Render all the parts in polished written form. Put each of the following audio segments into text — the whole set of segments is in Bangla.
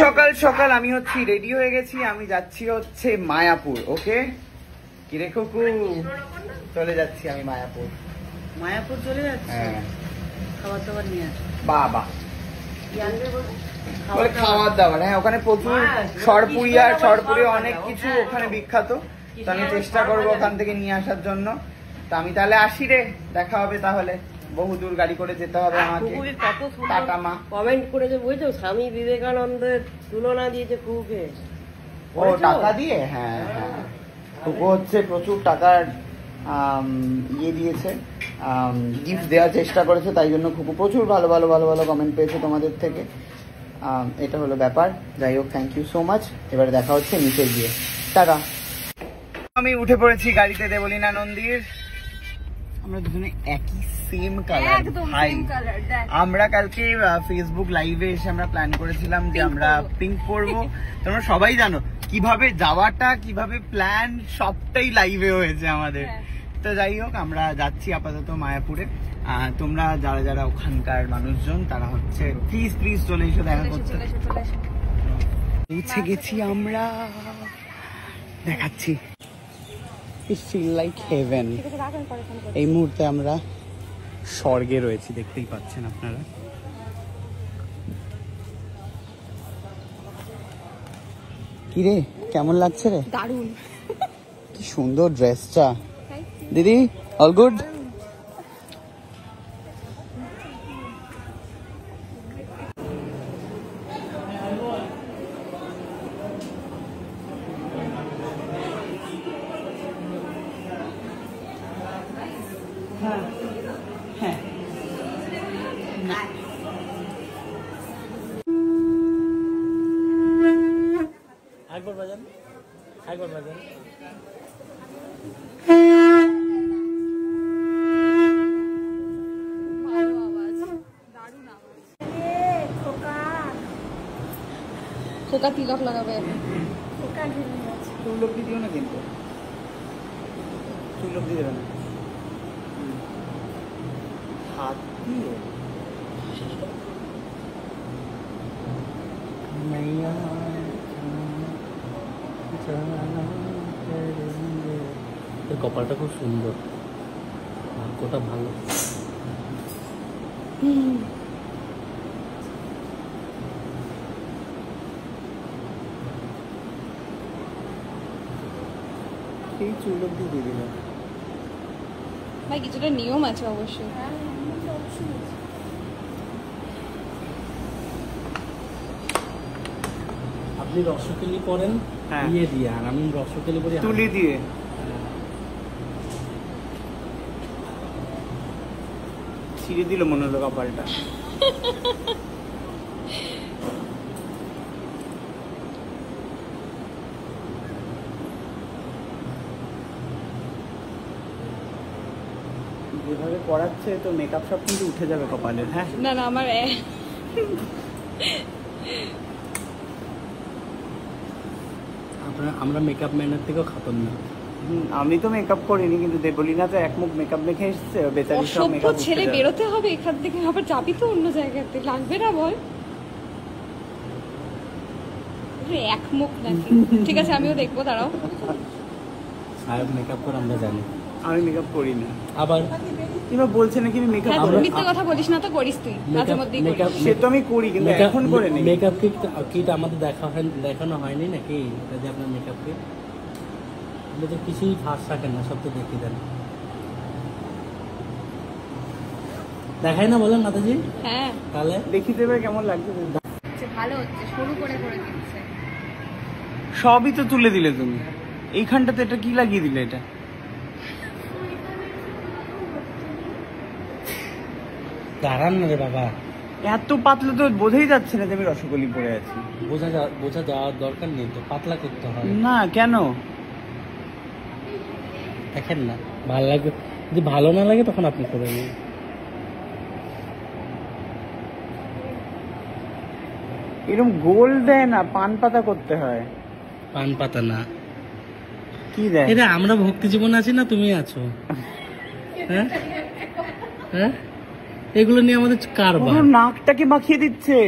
সকাল সকাল আমি হচ্ছি রেডি হয়ে গেছি, আমি যাচ্ছি হচ্ছে মায়াপুর। ওকে কি রে কুকু, চলে যাচ্ছি আমি মায়াপুর। মায়াপুর চলে যাচ্ছে? হ্যাঁ। খাবার দাবার নিয়ে আস। বাবা খাবার দাবার, হ্যাঁ ওখানে প্রচুর সরপুরি আর সরপুরি অনেক কিছু ওখানে বিখ্যাত। তো আমি চেষ্টা করবো ওখান থেকে নিয়ে আসার জন্য। তো আমি তাহলে আসি রে, দেখা হবে তাহলে। বহু দূর গাড়ি করে যেতে হবে আমাকে। টাটা মা। কমেন্ট করেছে বুঝছো, স্বামী বিবেকানন্দের তুলনা দিয়েছে খুবকে। ও টাকা দিয়ে? হ্যাঁ হ্যাঁ, কুকু হচ্ছে প্রচুর টাকার ইয়ে দিয়েছে, গিফট দেওয়ার চেষ্টা করেছে, তাই জন্য খুকু প্রচুর ভালো ভালো ভালো ভালো কমেন্ট পেয়েছে তোমাদের থেকে। এটা হলো ব্যাপার। যাই হোক, থ্যাংক ইউ সো মাচ। এবারে দেখা হচ্ছে নিচে গিয়ে। টাটা। আমি উঠে পড়েছি গাড়িতে দেবলীনা নন্দীর। আমরা দুজনে একই সেম কালার ভাই। আমরা কালকে ফেসবুক লাইভে এসে আমরা প্ল্যান করেছিলাম যে আমরা পিঙ্ক পরবো। তোমরা সবাই জানো কিভাবে যাওয়াটা, কিভাবে প্ল্যান সবটাই লাইভে হয়েছে আমাদের। তো যাই হোক, আমরা যাচ্ছি আপাতত মায়াপুরে। তোমরা যারা যারা ওখানকার মানুষজন তারা হচ্ছে প্লিজ প্লিজ চলে এসে দেখা করতে। পৌঁছে গেছি আমরা, দেখাচ্ছি। It feel like heaven. এই মুহূর্তে আমরা স্বর্গে রয়েছি, দেখতেই পাচ্ছেন আপনারা। কি রে, কেমন লাগছে রে? দারুণ। কি সুন্দর ড্রেসটা দিদি। All good? হ্যাঁ একবার বাজান, একবার বাজান। খোকা তিলক লাগাবে। চুল অব্দি দিও না কিন্তু, চুল অব্দি দেবে না, হাত দিয়ে। কপালটা খুব সুন্দর, ভাগ্যটা ভালো। এই চুল অব্দি দিয়ে দিল ভাই, কিছুটা নিয়ম আছে অবশ্যই। আপনি রসকেলি পরেন ইয়ে দিয়ে, আর আমি রসকেলি পরি তুলি দিয়ে। ছিঁড়ে দিল মনে হলো কপালটা। যেভাবে পড়াচ্ছে তো মেকআপ সব কিন্তু উঠে যাবে কপালের। হ্যাঁ না না, আমার আমরা মেকআপ ম্যানের থেকেও খাতন না। আমি তো মেকআপ করিনি, কিন্তু দেবলীনা তো এক মুখ মেকআপ মেখে এসেছে, বেচারি সব মেকআপ। ছেলে বেরোতে হবে এখান থেকে, আবার যাবি তো অন্য জায়গাতে, লাগবে না বল? এক মুখ নাকি? ঠিক আছে, আমিও দেখবো, দাঁড়াও। সাহেব মেকআপ করে আমরা জানি। আমি মেকআপ করি না। আবার কিংবা বলছে নাকি আমি মেকআপ করি। মিথ্যে কথা বলিস না তো, করিস তুই মাঝে মধ্যেই। সে তো আমি করি, কিন্তু এখন করে নেই। মেকআপ কিট আমাদের দেখানো হয়নি নাকি? এটা যে আপনার মেকআপ কিট, আপনি তো কিছুই ফাঁস রাখেন না, সব তো দেখিয়ে দেন। দেখাই না বলেন মাতাজি? হ্যাঁ, তাহলে দেখিয়ে দেবে কেমন লাগছে। ভালো হচ্ছে, শুরু করে দিচ্ছে। সবই তো তুলে দিলে তুমি, এইখানটাতে এটা কি লাগিয়ে দিলে? এটা দাঁড়ান না রে বাবা, এত পাতলা তো বোঝাই যাচ্ছে না যে আমি রসগোল্লা পরে আছি। বোঝা যাওয়ার দরকার নেই তো, পাতলা করতে হয় না। কেন? দেখেন না, ভালো লাগবে। যদি ভালো না লাগে তখন আপনি করে নিন। এরকম গোল দেয় না, পান পাতা করতে হয়। পান পাতা না, কি দেয়? এটা আমরা ভক্তি জীবনে আছি না, তুমি আছো। হ্যাঁ হ্যাঁ, এগুলো নিয়ে আমাদের কারবার। নাকটাকে মাখিয়ে দিচ্ছে।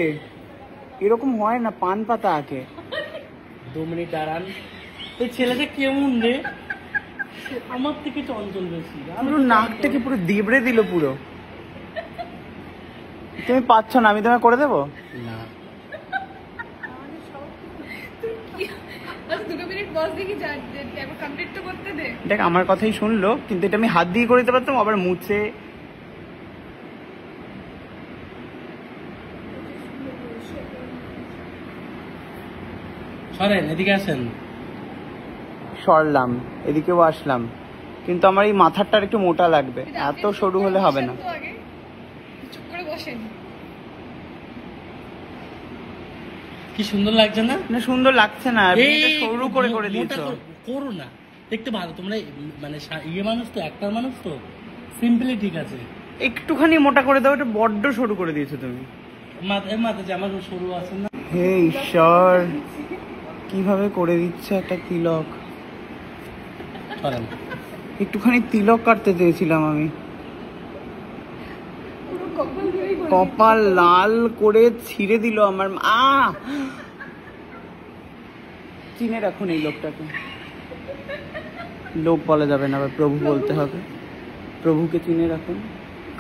এরকম হয় না, পান পাতা আঁকে। 2 মিনিট দাঁড়ান। এই ছেলেটা কেমন রে, আমার থেকে চঞ্চল বেশি। পুরো নাকটাকে পুরো দেবড়ে দিল পুরো। তুমি পাচ্ছ না, আমি তোমায় করে দেবো। না আচ্ছা 2 মিনিট বস দেখি যা একবার কমপ্লিট তো করতে দে। দেখ আমার কথাই শুনলো, কিন্তু এটা আমি হাত দিয়ে করে দিতে পারতাম, আবার মুছে। সরেন, এদিকে আসেন। সরলাম, এদিকেও আসলাম, কিন্তু আমার এই মাথাটা একটু মোটা লাগবে, এত সরু হলে হবে না। তো আগে চুপ করে বসেন। কি সুন্দর লাগছে না? না সুন্দর লাগছে না, আপনি এই এটা সরু করে করে মোটা দিয়েছো। করো না, দেখতে ভালো তোমরা, মানে ইয়ে মানুষ তো, একটা মানুষ তো, সিম্পলি ঠিক আছে। একটুখানি মোটা করে দাও, এটা বড্ড সরু করে দিয়েছো তুমি। মাথা যে আমার সরু আছে না। হে ঈশ্বর, কিভাবে করে দিচ্ছে একটা তিলক। সরেন। একটুখানি তিলক কাটতে চেয়েছিলাম আমি, পুরো কপাল ধরেই করে কপাল লাল করে ছিঁড়ে দিল আমার চিনে রাখুন এই লোকটাকে। লোক বলা যাবে না, আবার প্রভু বলতে হবে। প্রভুকে চিনে রাখুন।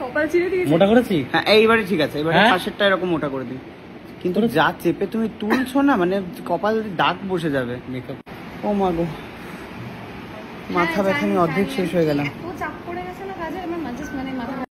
কপাল ছিঁড়ে দিয়েছে। মোটা করেছি? হ্যাঁ এইবারে ঠিক আছে, এবারে হ্যাঁ? পাশেরটা এরকম মোটা করে দিই। কিন্তু যা চেপে তুমি তুলছো না, মানে কপাল দাগ বসে যাবে। মেকআপ ও মা গো, মাথা ব্যথা নিয়ে অর্ধেক শেষ হয়ে গেলাম। এত চাপ পড়ে গেছে না কাজে, আমার মানে মাথা